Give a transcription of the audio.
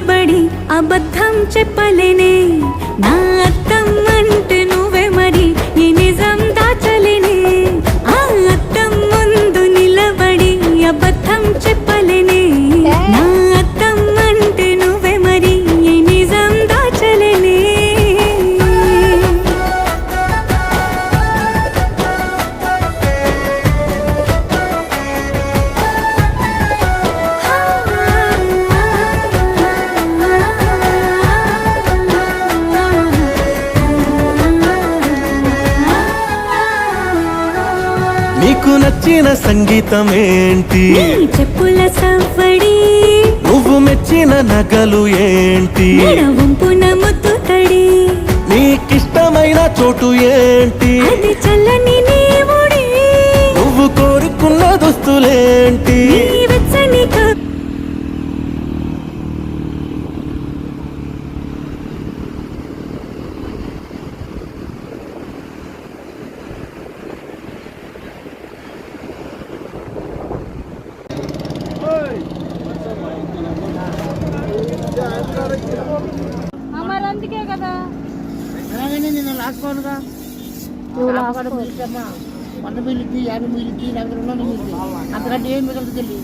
నిలబడి అబద్ధం చెప్పలేనే నా అద్దం అంటే నువ్వే మరి ఈ నిజం దాచలేనే ఆ అద్దం ముందు నిలబడి అబద్ధం చెప్పలేనే నా అద్దం అంటే నువ్వే మరి ఈ నిజం దాచలేనే నీకు నచ్చిన సంగీతం ఏంటి నీ చెప్పుల సవ్వడి నువ్వు మెచ్చిన నగలు ఏంటి వంపున ముద్దు తడి నీకిష్టమైన చోటు ఏంటి అది చల్లని నీ ఒడి నువ్వు కోరుకున్న దుస్తులేంటి నీ వెచ్చని మరి అందుకే కదా నేను లాసుకోనుగా వంద మిల్లికి 50 మిల్లికి 40 మిల్లికి అంతకంటే ఏం మిగులుతుంది